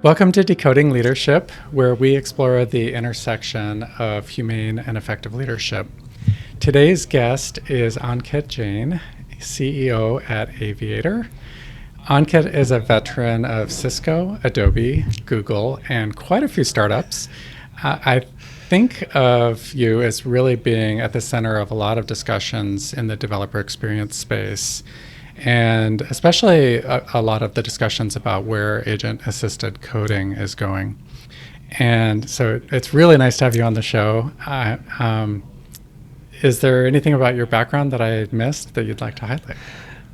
Welcome to Decoding Leadership, where we explore the intersection of humane and effective leadership. Today's guest is Ankit Jain, CEO at Aviator. Ankit is a veteran of Cisco, Adobe, Google, and quite a few startups. I think of you as really being at the center of a lot of discussions in the developer experience space, and especially a lot of the discussions about where agent-assisted coding is going. And so it's really nice to have you on the show. Is there anything about your background that I missed that you'd like to highlight?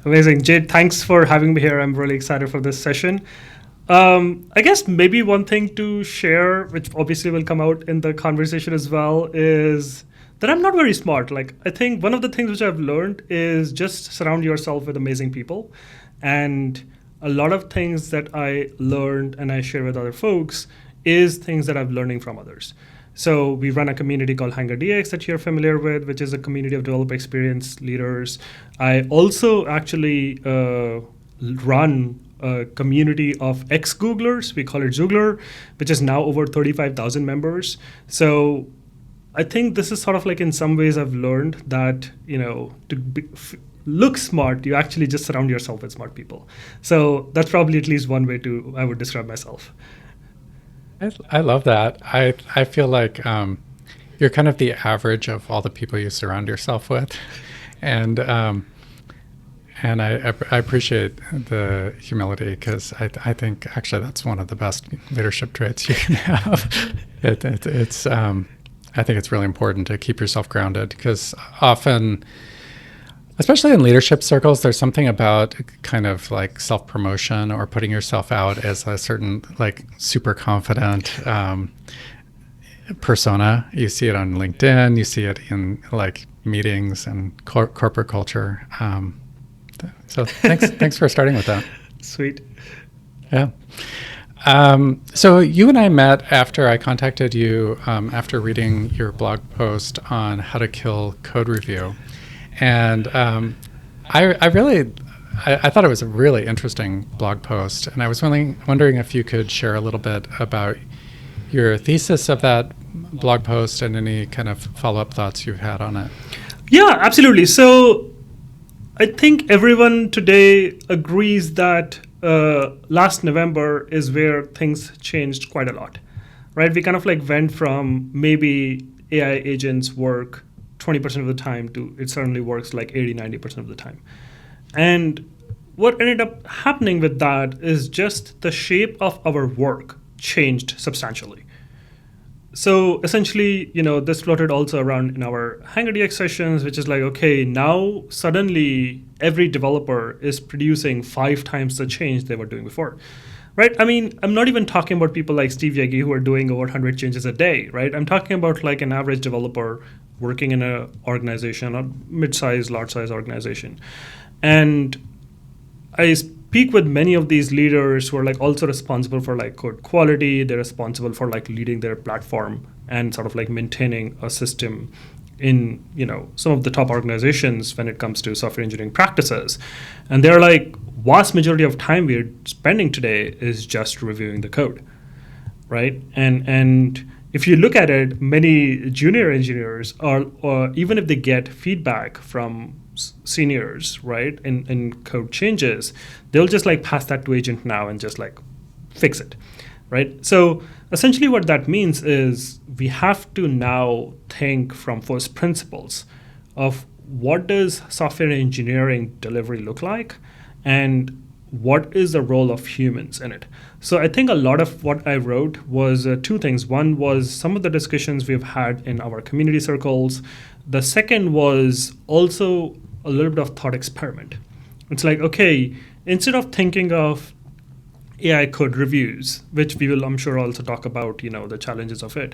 Amazing. Jade, thanks for having me here. I'm really excited for this session. I guess maybe one thing to share, which obviously will come out in the conversation as well, is that I'm not very smart. I think one of the things which I've learned is just surround yourself with amazing people. And a lot of things that I learned and I share with other folks is things that I'm learning from others. So we run a community called Hangar DX that you're familiar with, which is a community of developer experience leaders. I also actually run a community of ex-Googlers. We call it Zoogler, which is now over 35,000 members. So I think this is sort of in some ways I've learned that, look smart, you actually just surround yourself with smart people. So that's probably at least one way I would describe myself. I love that. I feel like you're kind of the average of all the people you surround yourself with. And I appreciate the humility, because I think actually that's one of the best leadership traits you can have. I think it's really important to keep yourself grounded, because often, especially in leadership circles, there's something about kind of self-promotion or putting yourself out as a certain super confident persona. You see it on LinkedIn, you see it in meetings and corporate culture. So thanks for starting with that. Sweet. Yeah. So you and I met after I contacted you after reading your blog post on how to kill code review. And I thought it was a really interesting blog post. And I was wondering if you could share a little bit about your thesis of that blog post and any kind of follow-up thoughts you've had on it. Yeah, absolutely. So I think everyone today agrees that last November is where things changed quite a lot, right? We kind of went from maybe AI agents work 20% of the time to it certainly works 80, 90% of the time. And what ended up happening with that is just the shape of our work changed substantially. So essentially, this floated also around in our Hangar DX sessions, which is okay, now suddenly every developer is producing 5 times the change they were doing before, right? I mean, I'm not even talking about people like Steve Yegi who are doing over 100 changes a day, right? I'm talking about an average developer working in an organization, a mid-size, large-size organization. And I speak with many of these leaders who are also responsible for code quality. They're responsible for leading their platform and sort of maintaining a system in some of the top organizations when it comes to software engineering practices. And they're vast majority of time we're spending today is just reviewing the code, right? And if you look at it, many junior engineers or even if they get feedback from seniors, right, in code changes, they'll just pass that to agent now and just fix it, right? So essentially what that means is we have to now think from first principles of what does software engineering delivery look like and what is the role of humans in it. So I think a lot of what I wrote was 2 things. One was some of the discussions we've had in our community circles. The second was also a little bit of thought experiment. It's okay, instead of thinking of AI code reviews, which we will, I'm sure, also talk about, the challenges of it,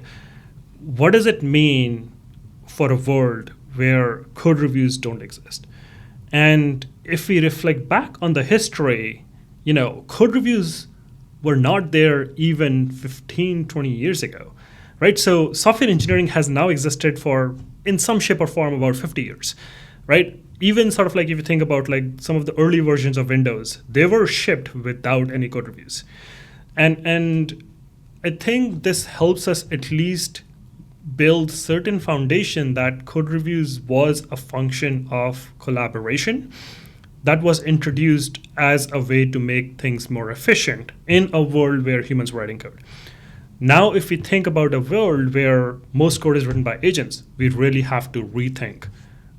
what does it mean for a world where code reviews don't exist? And if we reflect back on the history, code reviews were not there even 15, 20 years ago, right? So software engineering has now existed for, in some shape or form, about 50 years, right? Even sort of if you think about some of the early versions of Windows, they were shipped without any code reviews. And I think this helps us at least build certain foundation that code reviews was a function of collaboration that was introduced as a way to make things more efficient in a world where humans were writing code. Now, if we think about a world where most code is written by agents, we really have to rethink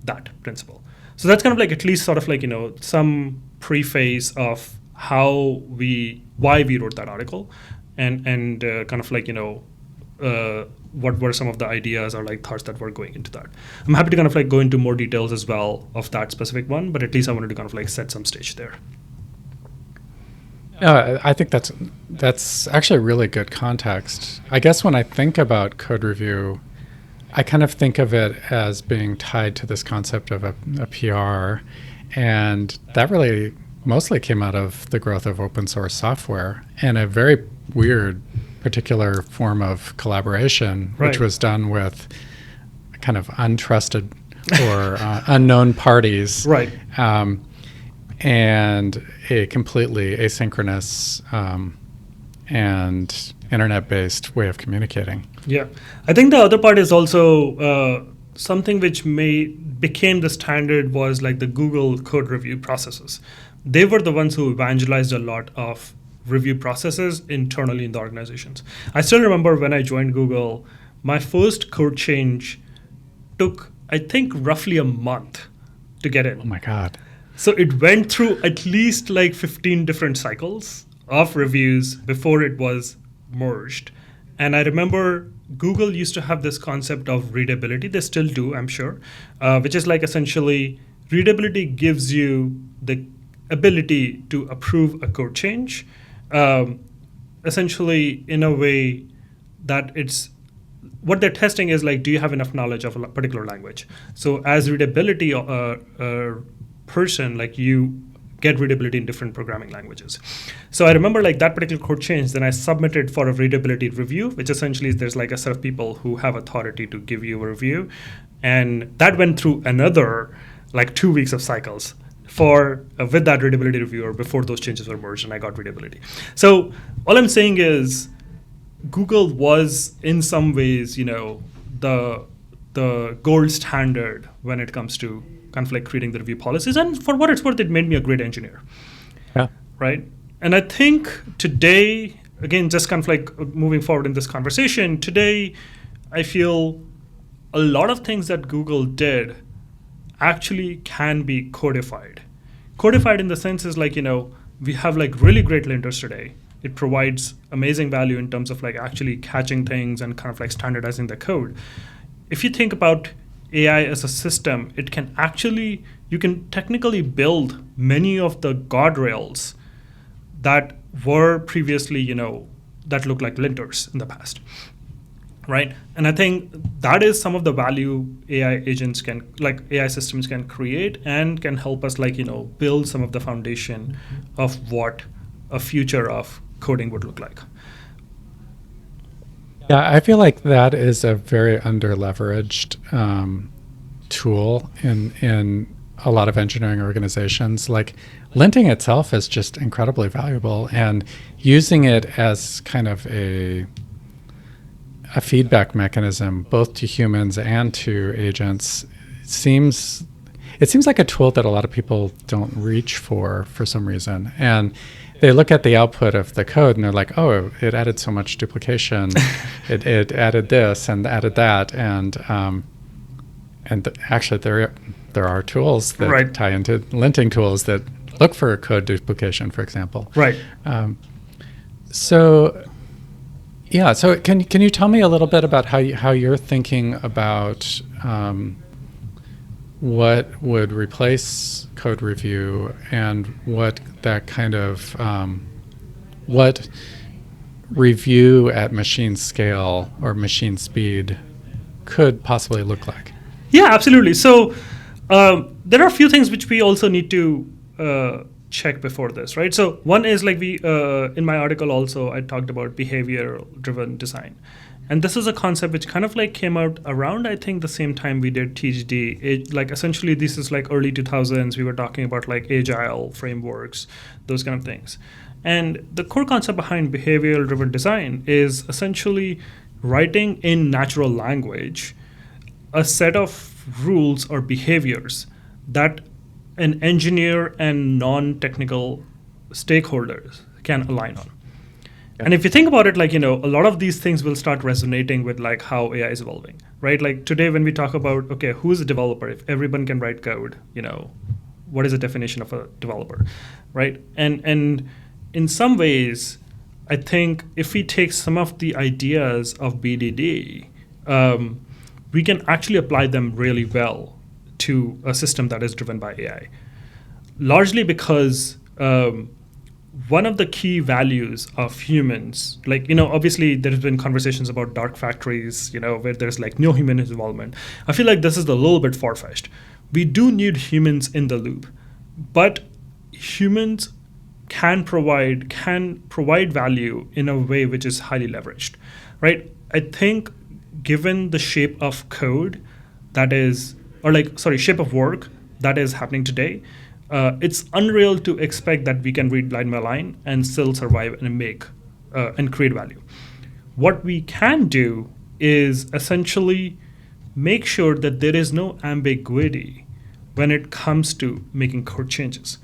that principle. So that's kind of like at least sort of like, some preface of why we wrote that article, and kind of like, what were some of the ideas or like thoughts that were going into that. I'm happy to kind of like go into more details as well of that specific one, but at least I wanted to kind of like set some stage there. I think that's actually really good context. I guess when I think about code review, I kind of think of it as being tied to this concept of a PR, and that really mostly came out of the growth of open source software and a very weird particular form of collaboration, Right. which was done with kind of untrusted or unknown parties. Right. And a completely asynchronous and internet-based way of communicating. Yeah, I think the other part is also something which became the standard was like the Google code review processes. They were the ones who evangelized a lot of review processes internally in the organizations. I still remember when I joined Google, my first code change took, I think, roughly a month to get in. Oh my God. So it went through at least like 15 different cycles of reviews before it was merged. And I remember Google used to have this concept of readability. They still do, I'm sure, which is like essentially readability gives you the ability to approve a code change, essentially in a way that it's what they're testing is like, do you have enough knowledge of a particular language? So as readability person, like you get readability in different programming languages. So I remember like that particular code change, then I submitted for a readability review, which essentially is there's like a set of people who have authority to give you a review. And that went through another like 2 weeks of cycles with that readability reviewer before those changes were merged and I got readability. So all I'm saying is Google was in some ways, the gold standard when it comes to kind of like creating the review policies. And for what it's worth, it made me a great engineer. Yeah. Right. And I think today, again, just kind of like moving forward in this conversation, today, I feel a lot of things that Google did actually can be codified. Codified in the sense is like, we have like really great linters today. It provides amazing value in terms of like actually catching things and kind of like standardizing the code. If you think about AI as a system, you can technically build many of the guardrails that were previously, that looked like linters in the past, right? And I think that is some of the value AI systems can create and can help us build some of the foundation of what a future of coding would look like. Yeah, I feel like that is a very under-leveraged tool in a lot of engineering organizations. Like linting itself is just incredibly valuable, and using it as kind of a feedback mechanism, both to humans and to agents, seems like a tool that a lot of people don't reach for some reason. And they look at the output of the code and they're like, oh, it added so much duplication. it added this and added that. And actually there are tools that Right. tie into linting tools that look for code duplication, for example. Right. So can you tell me a little bit about how you're thinking about what would replace code review and what that kind of what review at machine scale or machine speed could possibly look like? Yeah, absolutely. So there are a few things which we also need to check before this, right? So one is like in my article also, I talked about behavior-driven design. And this is a concept which kind of like came out around, I think, the same time we did TGD. Like essentially, this is like early 2000s. We were talking about like agile frameworks, those kind of things. And the core concept behind behavioral driven design is essentially writing in natural language a set of rules or behaviors that an engineer and non-technical stakeholders can align on. And if you think about it, like, a lot of these things will start resonating with like how AI is evolving, right? Like today when we talk about, okay, who's a developer? If everyone can write code, what is the definition of a developer, right? And in some ways, I think if we take some of the ideas of BDD, we can actually apply them really well to a system that is driven by AI. Largely because one of the key values of humans, like, obviously there's been conversations about dark factories, where there's like no human involvement. I feel like this is a little bit far-fetched. We do need humans in the loop, but humans can provide value in a way which is highly leveraged, right? I think given the shape of code shape of work that is happening today, it's unreal to expect that we can read line by line and still survive and make and create value. What we can do is essentially make sure that there is no ambiguity when it comes to making code changes.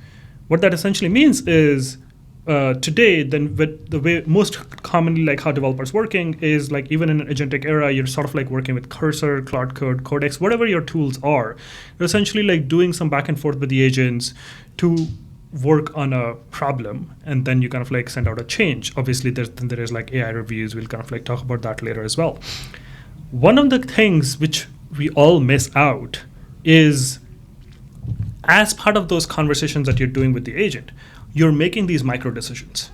What that essentially means is today, then with the way most commonly like how developers working is like even in an agentic era, you're sort of like working with Cursor, Cloud Code, Codex, whatever your tools are. You're essentially like doing some back and forth with the agents to work on a problem, and then you kind of like send out a change. Obviously, there is like AI reviews. We'll kind of like talk about that later as well. One of the things which we all miss out is as part of those conversations that you're doing with the agent, you're making these micro decisions.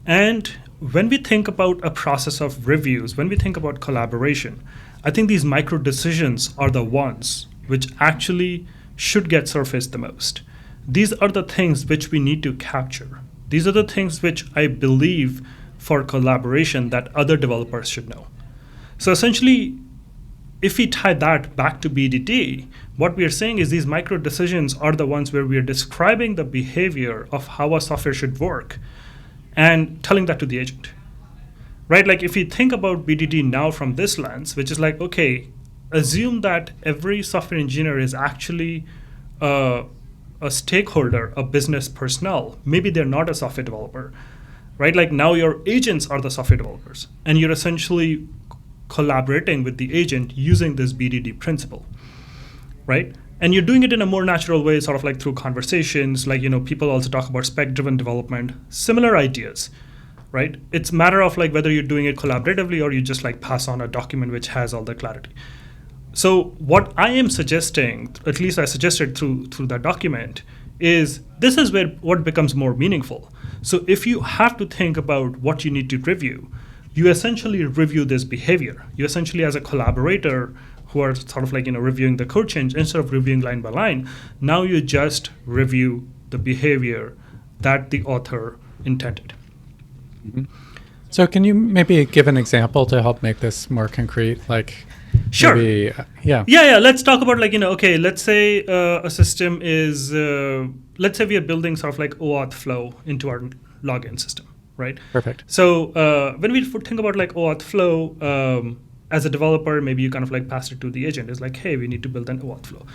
And when we think about a process of reviews, when we think about collaboration, I think these micro decisions are the ones which actually should get surfaced the most. These are the things which we need to capture. These are the things which I believe for collaboration that other developers should know. So essentially, if we tie that back to BDD, what we are saying is these micro decisions are the ones where we are describing the behavior of how a software should work and telling that to the agent, right? Like if you think about BDD now from this lens, which is like, okay, assume that every software engineer is actually a stakeholder, a business personnel. Maybe they're not a software developer, right? Like now your agents are the software developers, and you're essentially collaborating with the agent using this BDD principle, right? And you're doing it in a more natural way, sort of like through conversations. Like, people also talk about spec-driven development, similar ideas, right? It's a matter of like whether you're doing it collaboratively or you just like pass on a document which has all the clarity. So what I am suggesting, at least I suggested through that document, is this is where what becomes more meaningful. So if you have to think about what you need to review, you essentially review this behavior. You essentially, as a collaborator who are sort of like, reviewing the code change, instead of reviewing line by line, now you just review the behavior that the author intended. Mm-hmm. So can you maybe give an example to help make this more concrete? Like, sure. Maybe, yeah. Let's talk about like, okay, let's say a system is, let's say we are building sort of like OAuth flow into our login system. Right. Perfect. So when we think about like OAuth flow, as a developer, maybe you kind of like pass it to the agent. It's like, hey, we need to build an OAuth flow.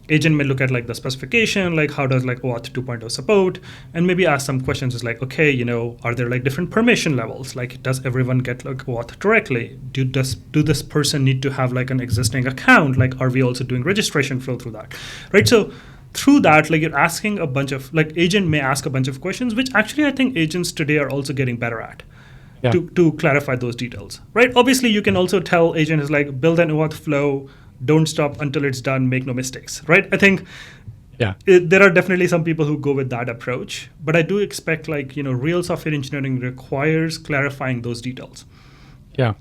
Agent may look at like the specification, like how does like OAuth 2.0 support, and maybe ask some questions. Is like, okay, are there like different permission levels? Like, does everyone get like OAuth directly? Do this person need to have like an existing account? Like, are we also doing registration flow through that? Right. So through that, like you're asking a bunch of, like agent may ask a bunch of questions, which actually I think agents today are also getting better at to clarify those details, right? Obviously, you can also tell agent is like, build an OAuth flow, don't stop until it's done, make no mistakes, right? I think there are definitely some people who go with that approach, but I do expect like, real software engineering requires clarifying those details. Yeah.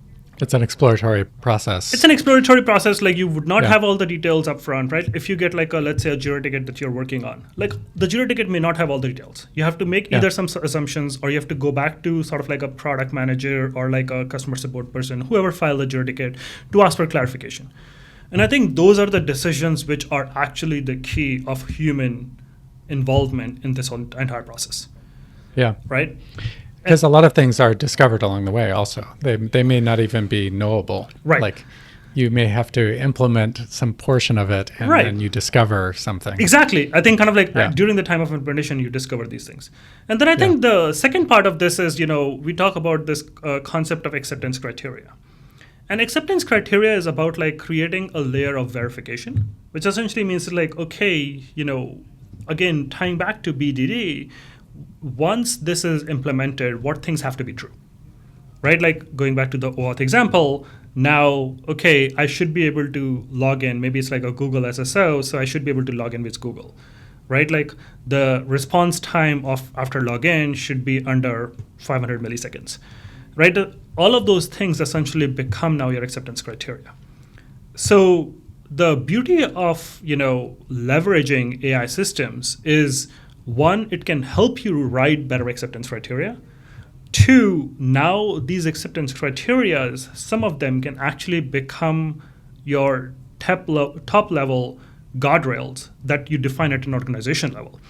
It's an exploratory process. It's an exploratory process. Like you would not Yeah. have all the details up front, right? If you get like let's say a Jira ticket that you're working on, like the Jira ticket may not have all the details. You have to make Yeah. either some assumptions, or you have to go back to sort of like a product manager or like a customer support person, whoever filed the Jira ticket, to ask for clarification. And I think those are the decisions which are actually the key of human involvement in this whole entire process, Yeah. right? Because a lot of things are discovered along the way also. They may not even be knowable. Right. Like you may have to implement some portion of it and Right. then you discover something. Exactly. I think kind of like Yeah. during the time of implementation, you discover these things. And then I think the second part of this is, we talk about this concept of acceptance criteria. And acceptance criteria is about like creating a layer of verification, which essentially means like, okay, again, tying back to BDD, once this is implemented, what things have to be true, right? Like going back to the OAuth example, now, okay, I should be able to log in. Maybe it's like a Google SSO, so I should be able to log in with Google, right? Like the response time of after login should be under 500 milliseconds, right? All of those things essentially become now your acceptance criteria. So the beauty of leveraging AI systems is, one, it can help you write better acceptance criteria. Two, now these acceptance criteria, some of them can actually become your top level guardrails that you define at an organization level.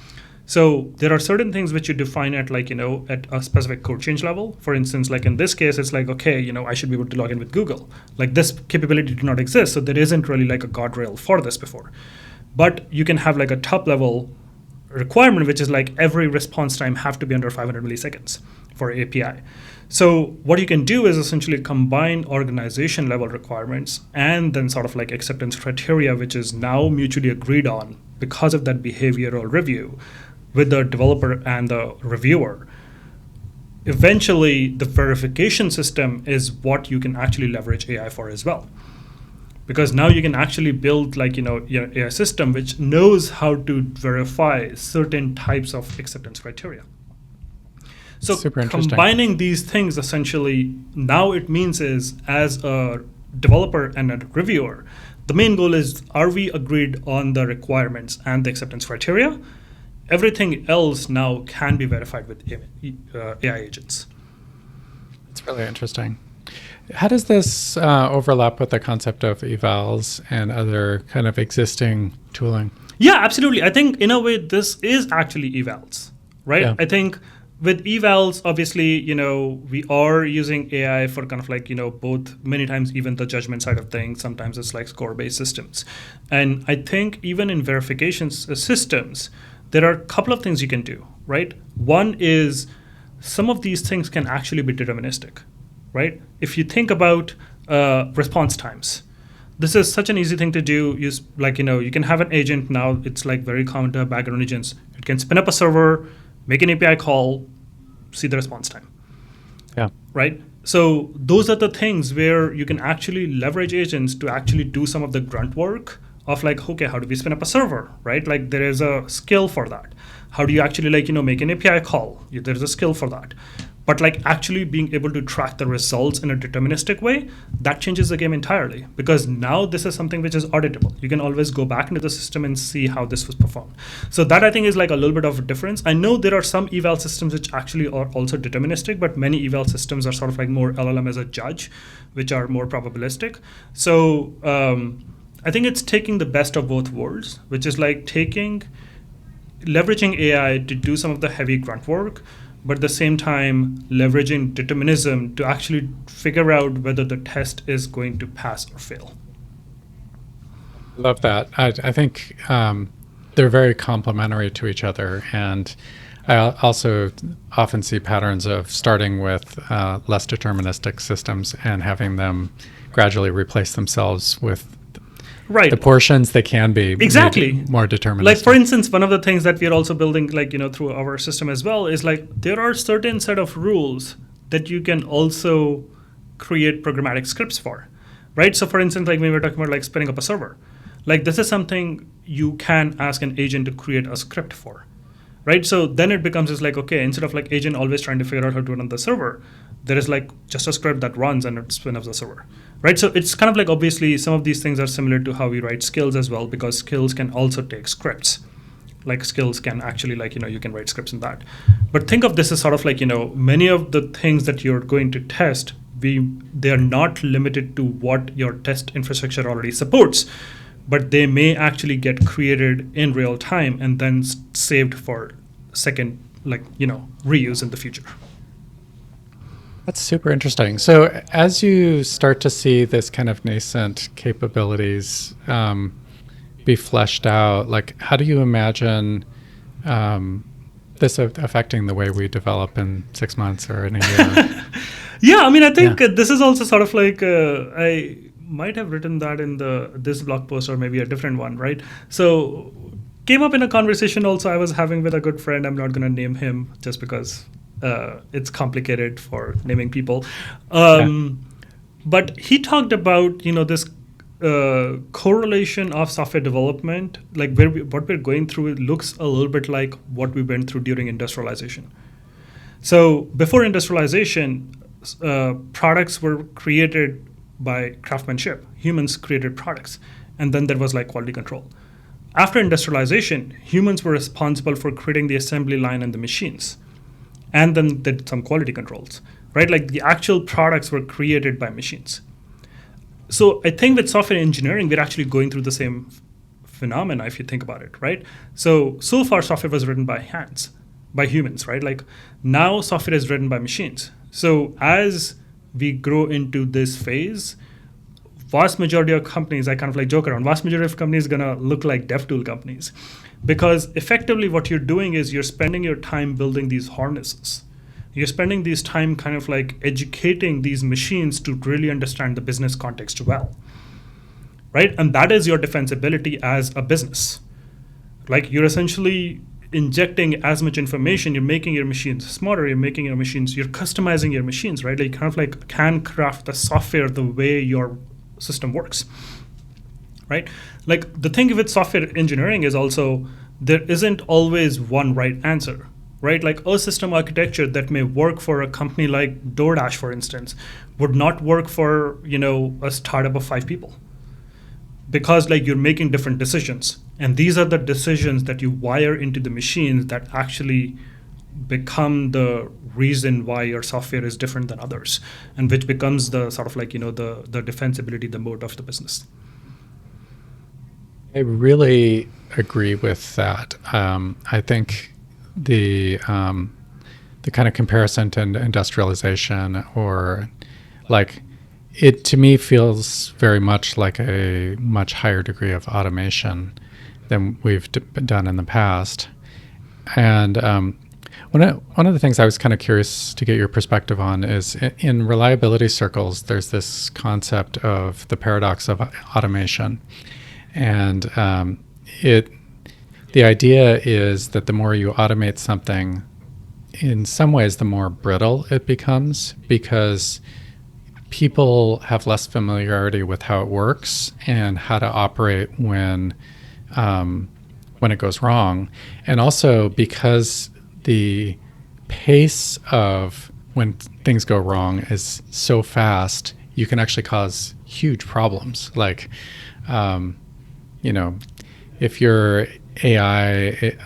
So there are certain things which you define at at a specific code change level. For instance, like in this case, it's like, okay, I should be able to log in with Google. Like this capability did not exist, so there isn't really like a guardrail for this before. But you can have like a top level requirement, which is like every response time have to be under 500 milliseconds for API. So what you can do is essentially combine organization level requirements and then sort of like acceptance criteria, which is now mutually agreed on because of that behavioral review with the developer and the reviewer. Eventually, the verification system is what you can actually leverage AI for as well. Because now you can actually build your AI system which knows how to verify certain types of acceptance criteria. So Super interesting. combining these things essentially, now it means is, as a developer and a reviewer, the main goal is, are we agreed on the requirements and the acceptance criteria? Everything else now can be verified with AI agents. It's really interesting. How does this overlap with the concept of evals and other kind of existing tooling? Yeah, absolutely. I think in a way this is actually evals, right? Yeah. I think with evals, obviously, we are using AI for kind of both, many times even the judgment side of things. Sometimes it's like score-based systems. And I think even in verification systems, there are a couple of things you can do, right? One is some of these things can actually be deterministic, right? If you think about response times, this is such an easy thing to do. You can have an agent now. It's like very common to have background agents. It can spin up a server, make an API call, see the response time. Yeah. Right? So those are the things where you can actually leverage agents to actually do some of the grunt work of like, okay, how do we spin up a server, right? Like there is a skill for that. How do you actually make an API call? There's a skill for that. But like actually being able to track the results in a deterministic way, that changes the game entirely, because now this is something which is auditable. You can always go back into the system and see how this was performed. So that I think is like a little bit of a difference. I know there are some eval systems which actually are also deterministic, but many eval systems are sort of like more LLM as a judge, which are more probabilistic. So I think it's taking the best of both worlds, which is like leveraging AI to do some of the heavy grunt work, but at the same time leveraging determinism to actually figure out whether the test is going to pass or fail. Love that. I think they're very complementary to each other. And I also often see patterns of starting with less deterministic systems and having them gradually replace themselves with Right. the portions that can be Exactly more deterministic. Like for instance, one of the things that we are also building through our system as well is like there are certain set of rules that you can also create programmatic scripts for, right? So for instance, like when we were talking about like spinning up a server, like this is something you can ask an agent to create a script for, right? So then it becomes just like, okay, instead of like agent always trying to figure out how to run the server, there is like just a script that runs and it spins up the server, right? So it's kind of like, obviously some of these things are similar to how we write skills as well, because skills can also take scripts. Like skills can actually, like, you can write scripts in that. But think of this as sort of like, many of the things that you're going to test, they are not limited to what your test infrastructure already supports, but they may actually get created in real time and then saved for second, like, reuse in the future. That's super interesting. So as you start to see this kind of nascent capabilities be fleshed out, like how do you imagine this affecting the way we develop in 6 months or in a year? Yeah, I mean, I think this is also sort of like, I might have written that in this blog post or maybe a different one, right? So came up in a conversation also I was having with a good friend. I'm not going to name him just because it's complicated for naming people. But he talked about, this correlation of software development, like what we're going through, it looks a little bit like what we went through during industrialization. So before industrialization, products were created by craftsmanship. Humans created products, and then there was like quality control. After industrialization, humans were responsible for creating the assembly line and the machines, and then did some quality controls, right? Like the actual products were created by machines. So I think with software engineering, we're actually going through the same phenomena if you think about it, right? So far software was written by hands, by humans, right? Like now software is written by machines. So as we grow into this phase, vast majority of companies, I kind of like joke around, vast majority of companies are gonna look like dev tool companies. Because effectively what you're doing is you're spending your time building these harnesses. You're spending this time kind of like educating these machines to really understand the business context well, right? And that is your defensibility as a business. Like you're essentially injecting as much information, you're making your machines smarter, you're customizing your machines, right? Like you kind of like can craft the software the way your system works, right? Like the thing with software engineering is also there isn't always one right answer, right? Like a system architecture that may work for a company like DoorDash, for instance, would not work for, a startup of 5 people. Because like you're making different decisions. And these are the decisions that you wire into the machines that actually become the reason why your software is different than others, and which becomes the sort of like, the defensibility, the moat of the business. I really agree with that. I think the kind of comparison to industrialization, or like it to me feels very much like a much higher degree of automation than we've done in the past. And one of the things I was kind of curious to get your perspective on is in reliability circles, there's this concept of the paradox of automation. And the idea is that the more you automate something, in some ways, the more brittle it becomes, because people have less familiarity with how it works and how to operate when it goes wrong. And also because the pace of when things go wrong is so fast, you can actually cause huge problems. Like, if your AI,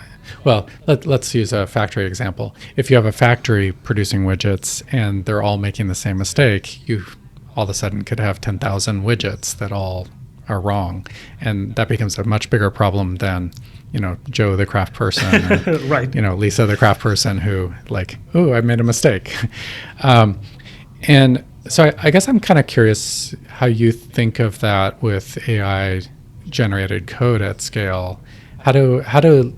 let's use a factory example. If you have a factory producing widgets and they're all making the same mistake, you all of a sudden could have 10,000 widgets that all are wrong. And that becomes a much bigger problem than, Joe, the craft person, or, right. Lisa, the craft person who like, oh, I made a mistake. And so I guess I'm kind of curious how you think of that with AI generated code at scale. How do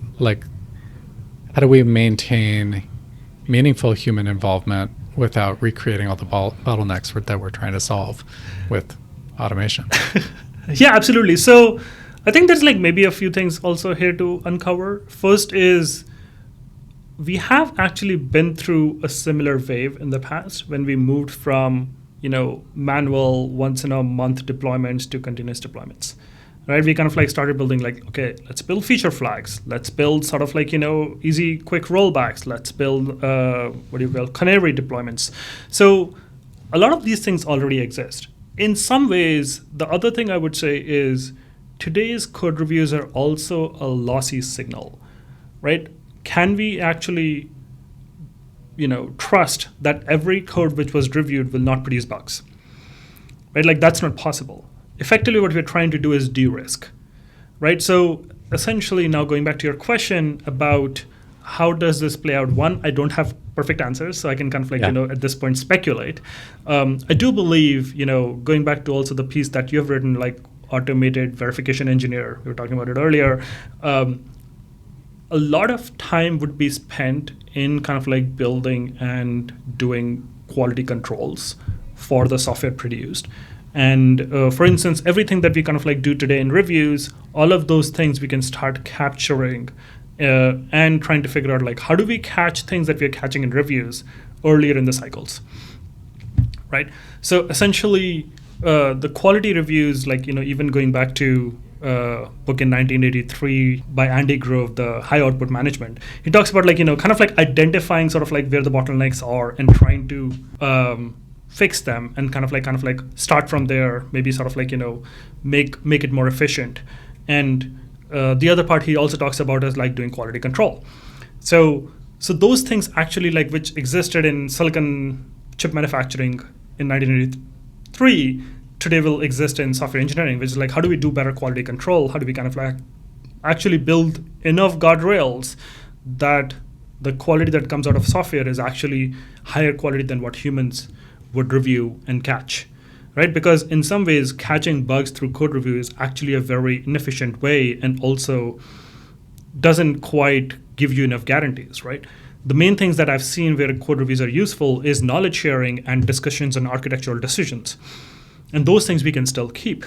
we maintain meaningful human involvement without recreating all the bottlenecks that we're trying to solve with automation? Yeah, absolutely. So I think there's like maybe a few things also here to uncover. First is we have actually been through a similar wave in the past when we moved from, manual once in a month deployments to continuous deployments. right? We kind of like started building like, okay, let's build feature flags. Let's build sort of like, easy, quick rollbacks. Let's build, canary deployments. So a lot of these things already exist. In some ways, the other thing I would say is today's code reviews are also a lossy signal, right? Can we actually, trust that every code which was reviewed will not produce bugs, right? Like that's not possible. Effectively, what we're trying to do is de-risk, right? So essentially, now going back to your question about how does this play out? One, I don't have perfect answers, so I can kind of like, at this point speculate. I do believe, going back to also the piece that you have written, like automated verification engineer, we were talking about it earlier, a lot of time would be spent in kind of like building and doing quality controls for the software produced. And for instance, everything that we kind of like do today in reviews, all of those things we can start capturing and trying to figure out like how do we catch things that we're catching in reviews earlier in the cycles, right? So essentially, the quality reviews, like even going back to book in 1983 by Andy Grove, the high output management, he talks about like kind of like identifying sort of like where the bottlenecks are and trying to fix them and kind of like start from there, maybe sort of like make it more efficient. And the other part he also talks about is like doing quality control. So those things actually like which existed in silicon chip manufacturing in 1983 today will exist in software engineering, which is like how do we do better quality control? How do we kind of like actually build enough guardrails that the quality that comes out of software is actually higher quality than what humans would review and catch, right? Because in some ways, catching bugs through code review is actually a very inefficient way and also doesn't quite give you enough guarantees, right? The main things that I've seen where code reviews are useful is knowledge sharing and discussions on architectural decisions. And those things we can still keep.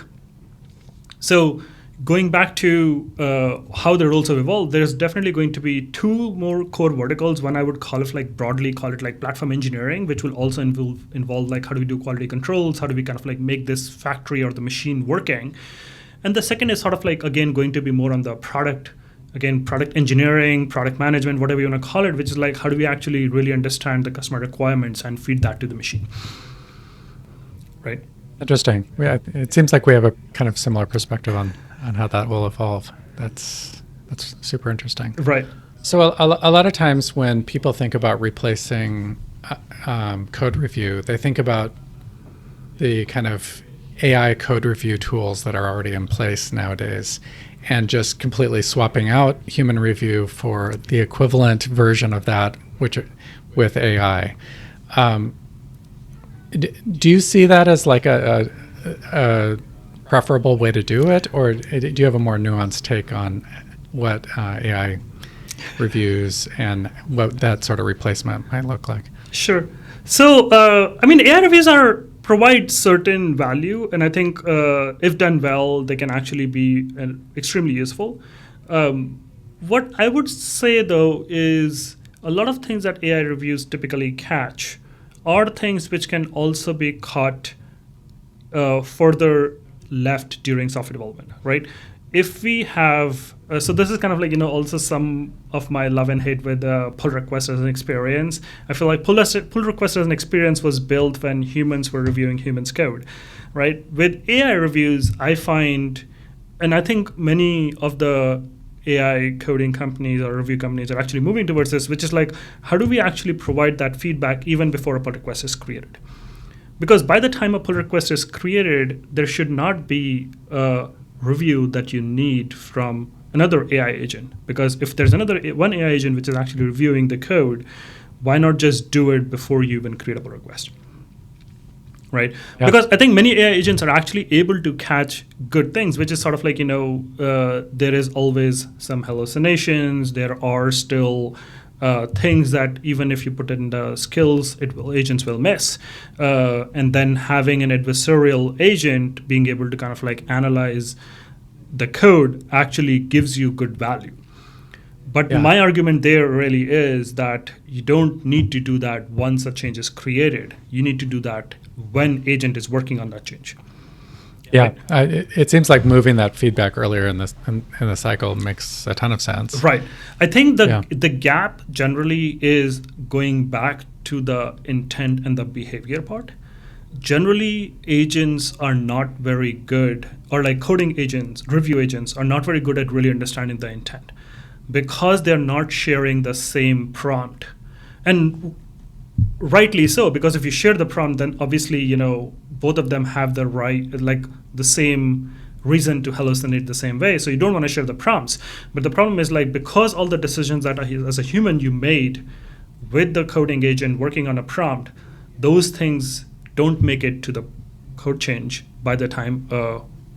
So going back to how the roles have evolved, there's definitely going to be two more core verticals. One I would call it like broadly call it like platform engineering, which will also involve like how do we do quality controls? How do we kind of like make this factory or the machine working? And the second is sort of like, again, going to be more on the product engineering, product management, whatever you want to call it, which is like how do we actually really understand the customer requirements and feed that to the machine, right? Interesting. It seems like we have a kind of similar perspective on how that will evolve. That's super interesting. Right. So a lot of times when people think about replacing code review, they think about the kind of AI code review tools that are already in place nowadays and just completely swapping out human review for the equivalent version of that, which with AI. Do you see that as like a preferable way to do it, or do you have a more nuanced take on what AI reviews and what that sort of replacement might look like? Sure. So, AI reviews provide certain value, and I think if done well, they can actually be extremely useful. What I would say, though, is a lot of things that AI reviews typically catch are things which can also be caught further left during software development, right? If we have, so this is kind of like, also some of my love and hate with pull request as an experience. I feel like pull request as an experience was built when humans were reviewing humans' code, right? With AI reviews, I find, and I think many of the AI coding companies or review companies are actually moving towards this, which is like, how do we actually provide that feedback even before a pull request is created? Because by the time a pull request is created, there should not be a review that you need from another AI agent. Because if there's one AI agent which is actually reviewing the code, why not just do it before you even create a pull request? Right? Yeah. Because I think many AI agents are actually able to catch good things, which is sort of like, there is always some hallucinations. There are still things that even if you put in the skills, agents will miss. And then having an adversarial agent being able to kind of like analyze the code actually gives you good value. But my argument there really is that you don't need to do that once a change is created. You need to do that when agent is working on that change. Yeah, it seems like moving that feedback earlier in the cycle makes a ton of sense. Right. I think the gap generally is going back to the intent and the behavior part. Generally, agents are not very good, or like coding agents, review agents are not very good at really understanding the intent because they're not sharing the same prompt. And rightly so, because if you share the prompt, then obviously, both of them have the right, like the same reason to hallucinate the same way. So you don't want to share the prompts. But the problem is like, because all the decisions that as a human you made with the coding agent working on a prompt, those things don't make it to the code change by the time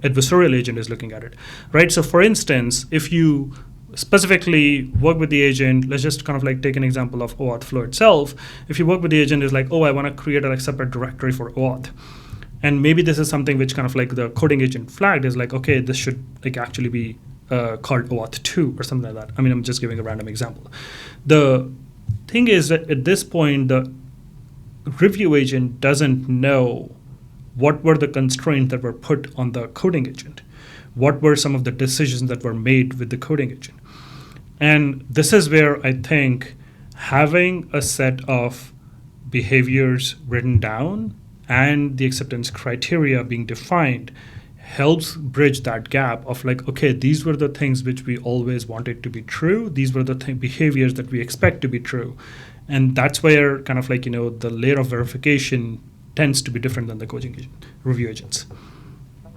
adversarial agent is looking at it, right? So for instance, if you specifically work with the agent, let's just kind of like take an example of OAuth flow itself. If you work with the agent, is like, oh, I want to create a separate directory for OAuth. And maybe this is something which kind of like the coding agent flagged is like, okay, this should like actually be called OAuth 2 or something like that. I mean, I'm just giving a random example. The thing is that at this point, the review agent doesn't know what were the constraints that were put on the coding agent. What were some of the decisions that were made with the coding agent? And this is where I think having a set of behaviors written down and the acceptance criteria being defined helps bridge that gap of like, okay, these were the things which we always wanted to be true. These were the behaviors that we expect to be true. And that's where kind of like, the layer of verification tends to be different than the coding agent, review agents.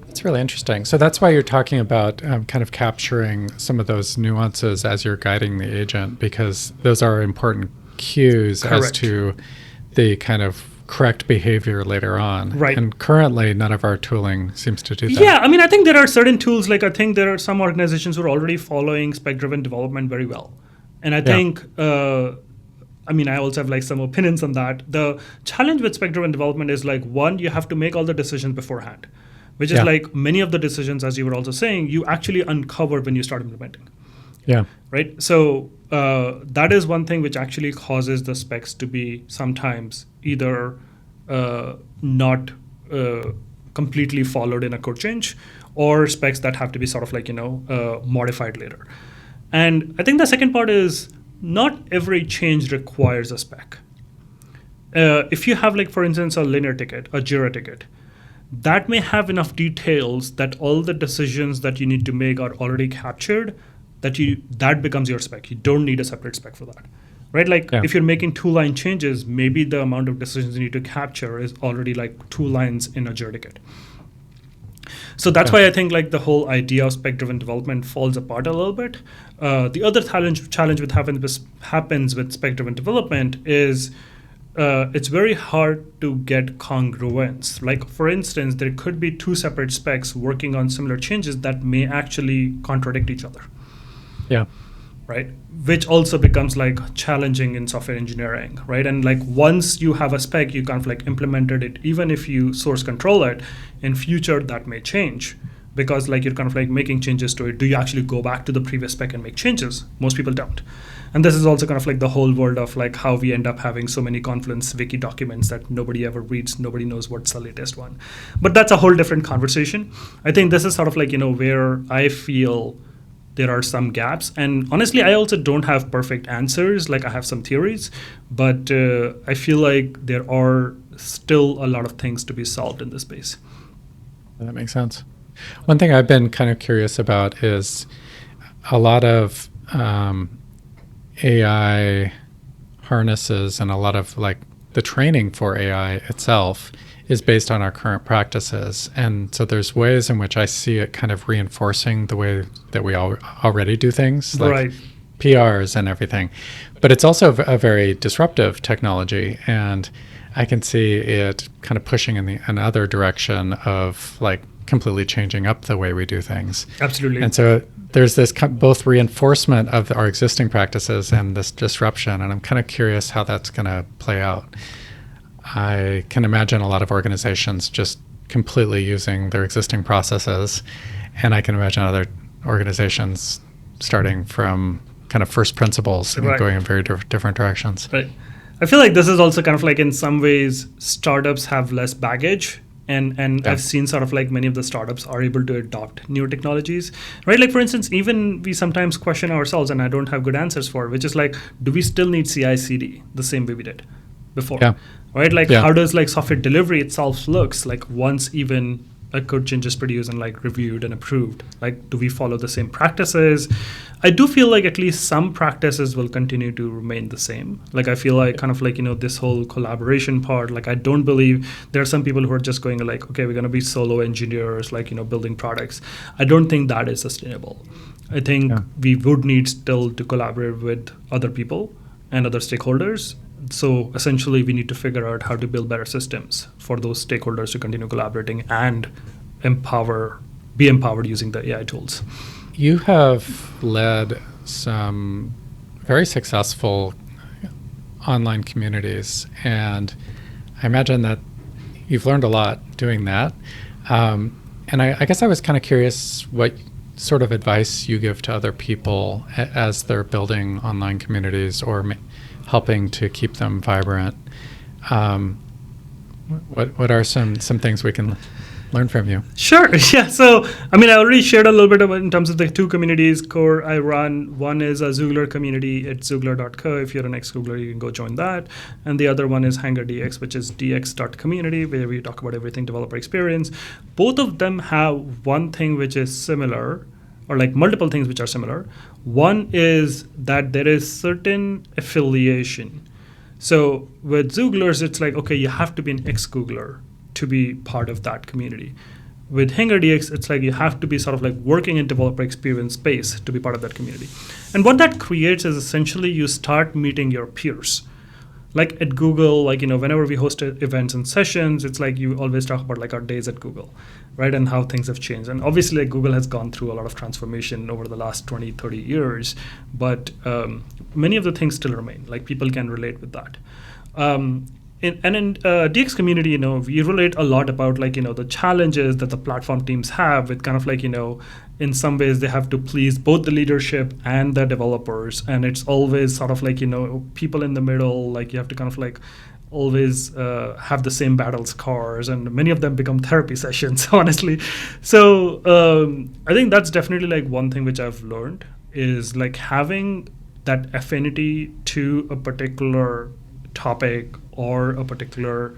That's really interesting. So that's why you're talking about kind of capturing some of those nuances as you're guiding the agent, because those are important cues as to the kind of correct behavior later on. Right. And currently, none of our tooling seems to do that. Yeah, I mean, I think there are certain tools, like I think there are some organizations who are already following spec-driven development very well. And I think, I also have like some opinions on that. The challenge with spec-driven development is like, one, you have to make all the decisions beforehand, which is like many of the decisions, as you were also saying, you actually uncover when you start implementing. Yeah. Right. So that is one thing which actually causes the specs to be sometimes either not completely followed in a code change, or specs that have to be sort of like, modified later. And I think the second part is not every change requires a spec. If you have like, for instance, a linear ticket, a Jira ticket, that may have enough details that all the decisions that you need to make are already captured, that becomes your spec. You don't need a separate spec for that, right? Like if you're making 2-line changes, maybe the amount of decisions you need to capture is already like 2 lines in a Jira ticket. So that's why I think like the whole idea of spec-driven development falls apart a little bit. The other challenge with happens with spec-driven development is it's very hard to get congruence. Like for instance, there could be 2 separate specs working on similar changes that may actually contradict each other. Yeah. Right. Which also becomes like challenging in software engineering, right? And like once you have a spec, you kind of like implemented it, even if you source control it, in future that may change because like you're kind of like making changes to it. Do you actually go back to the previous spec and make changes? Most people don't. And this is also kind of like the whole world of like how we end up having so many Confluence wiki documents that nobody ever reads. Nobody knows what's the latest one. But that's a whole different conversation. I think this is sort of like, where I feel there are some gaps. And honestly, I also don't have perfect answers. Like I have some theories, but I feel like there are still a lot of things to be solved in this space. That makes sense. One thing I've been kind of curious about is a lot of AI harnesses and a lot of like the training for AI itself is based on our current practices. And so there's ways in which I see it kind of reinforcing the way that we already do things, like PRs and everything. But it's also a very disruptive technology. And I can see it kind of pushing in another direction of like completely changing up the way we do things. Absolutely. And so there's this both reinforcement of our existing practices and this disruption. And I'm kind of curious how that's going to play out. I can imagine a lot of organizations just completely using their existing processes. And I can imagine other organizations starting from kind of first principles and going in very different directions. Right. I feel like this is also kind of like in some ways startups have less baggage And Yeah. I've seen sort of like many of the startups are able to adopt new technologies, right? Like for instance, even we sometimes question ourselves, and I don't have good answers for, which is like, do we still need CI/CD the same way we did before, Yeah. right? Like Yeah. how does like software delivery itself looks like once even a code change is produced and like reviewed and approved? Like, do we follow the same practices? I do feel like at least some practices will continue to remain the same. Like I feel like kind of like, this whole collaboration part, like I don't believe there are some people who are just going like, okay, we're going to be solo engineers, like, building products. I don't think that is sustainable. I think Yeah. we would need still to collaborate with other people and other stakeholders. So essentially, we need to figure out how to build better systems for those stakeholders to continue collaborating and be empowered using the AI tools. You have led some very successful online communities, and I imagine that you've learned a lot doing that. And I guess I was kind of curious what sort of advice you give to other people as they're building online communities or helping to keep them vibrant. What are some things we can learn from you? Sure. Yeah. So, I mean, I already shared a little bit about in terms of the two communities core I run. One is a Zoogler community at zoogler.co. If you're an ex-Googler, you can go join that. And the other one is HangerDX, which is dx.community, where we talk about everything developer experience. Both of them have one thing which is similar, or like multiple things which are similar. One is that there is certain affiliation. So with Zooglers, it's like, okay, you have to be an ex-Googler to be part of that community. With HangerDX, it's like you have to be sort of like working in developer experience space to be part of that community. And what that creates is essentially you start meeting your peers. Like at Google, like, whenever we host events and sessions, it's like you always talk about like our days at Google, right? And how things have changed. And obviously like Google has gone through a lot of transformation over the last 20, 30 years, but many of the things still remain. Like people can relate with that. In DX community, we relate a lot about like, the challenges that the platform teams have with kind of like, in some ways they have to please both the leadership and the developers. And it's always sort of like, people in the middle, like you have to kind of like always have the same battle scars, and many of them become therapy sessions, honestly. So I think that's definitely like one thing which I've learned is like having that affinity to a particular topic or a particular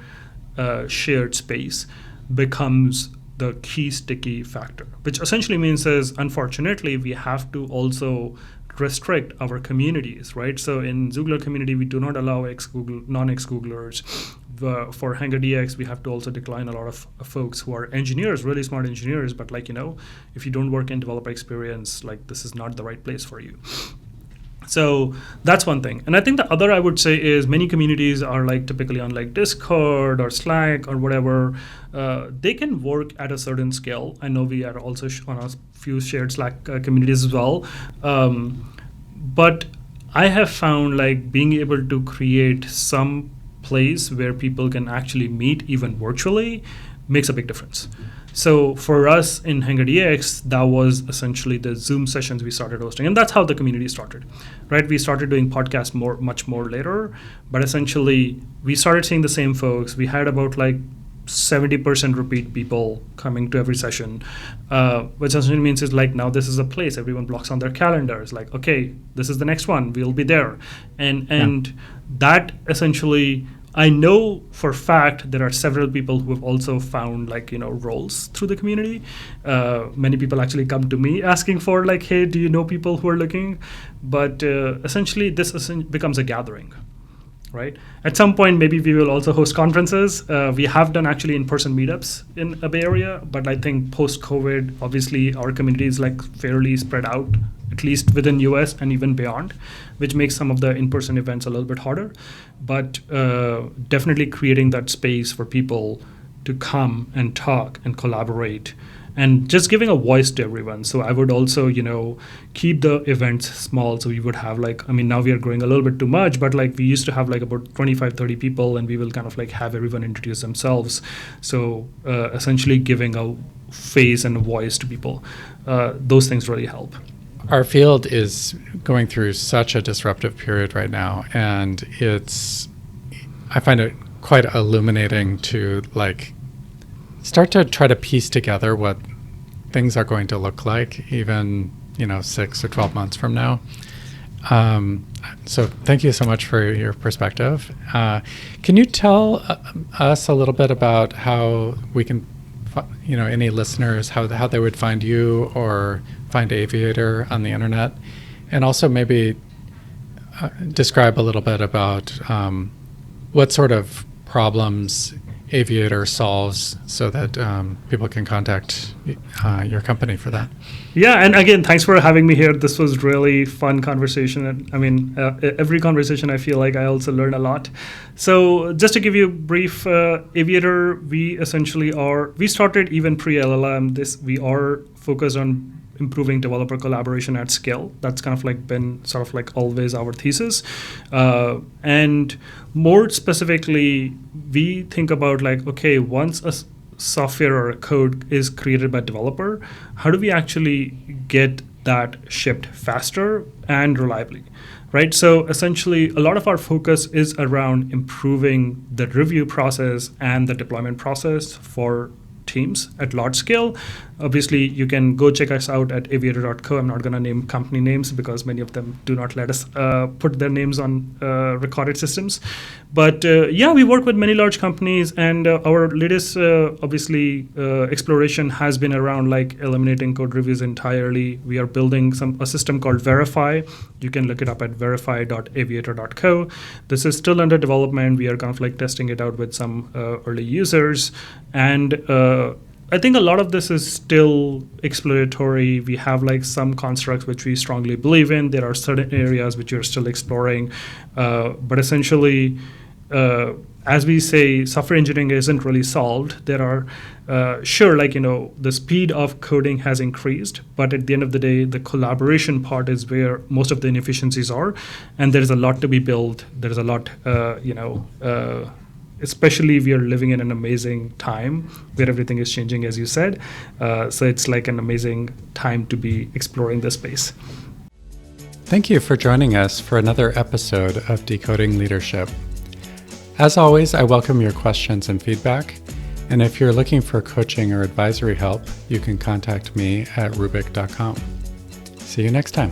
shared space becomes the key sticky factor, which essentially means is, unfortunately, we have to also restrict our communities, right? So in Zoogler community, we do not allow non-ex-Googlers. For HangerDX, we have to also decline a lot of folks who are engineers, really smart engineers, but like, if you don't work in developer experience, like this is not the right place for you. So that's one thing. And I think the other I would say is many communities are like typically on like Discord or Slack or whatever. They can work at a certain scale. I know we are also on a few shared Slack communities as well. But I have found like being able to create some place where people can actually meet even virtually makes a big difference. So for us in HangerDX, that was essentially the Zoom sessions we started hosting. And that's how the community started, right? We started doing podcasts much more later, but essentially we started seeing the same folks. We had about like 70% repeat people coming to every session, which essentially means is like now this is a place everyone blocks on their calendars. Like, okay, this is the next one, we'll be there. And that essentially, I know for a fact there are several people who have also found like, roles through the community. Many people actually come to me asking for like, hey, do you know people who are looking? But essentially this becomes a gathering, right? At some point, maybe we will also host conferences. We have done actually in-person meetups in a Bay Area, but I think post-COVID, obviously our community is like fairly spread out, at least within US and even beyond, which makes some of the in-person events a little bit harder. But definitely creating that space for people to come and talk and collaborate and just giving a voice to everyone. So I would also, keep the events small. So we would have like, now we are growing a little bit too much, but like we used to have like about 25, 30 people, and we will kind of like have everyone introduce themselves. So essentially giving a face and a voice to people, those things really help. Our field is going through such a disruptive period right now, and I find it quite illuminating to like start to try to piece together what things are going to look like, even 6 or 12 months from now. So thank you so much for your perspective. Can you tell us a little bit about how we can, any listeners, how they would find you or find Aviator on the internet, and also maybe describe a little bit about what sort of problems Aviator solves so that people can contact your company for that. Yeah, and again, thanks for having me here. This was really fun conversation. And I mean, every conversation I feel like I also learn a lot. So just to give you a brief, Aviator, we started even pre-LLM. We are focused on improving developer collaboration at scale. That's kind of like been sort of like always our thesis. And more specifically, we think about like, okay, once a software or a code is created by developer, how do we actually get that shipped faster and reliably, right? So essentially, a lot of our focus is around improving the review process and the deployment process for teams at large scale. Obviously, you can go check us out at aviator.co. I'm not going to name company names because many of them do not let us put their names on recorded systems. But yeah, we work with many large companies, and our latest, exploration has been around like eliminating code reviews entirely. We are building a system called Verify. You can look it up at verify.aviator.co. This is still under development. We are kind of like testing it out with some early users, and I think a lot of this is still exploratory. We have like some constructs which we strongly believe in. There are certain areas which we're still exploring. But essentially, as we say, software engineering isn't really solved. There are, the speed of coding has increased. But at the end of the day, the collaboration part is where most of the inefficiencies are. And there's a lot to be built. There's a lot, especially we are living in an amazing time where everything is changing, as you said. So it's like an amazing time to be exploring this space. Thank you for joining us for another episode of Decoding Leadership. As always, I welcome your questions and feedback. And if you're looking for coaching or advisory help, you can contact me at rubik.com. See you next time.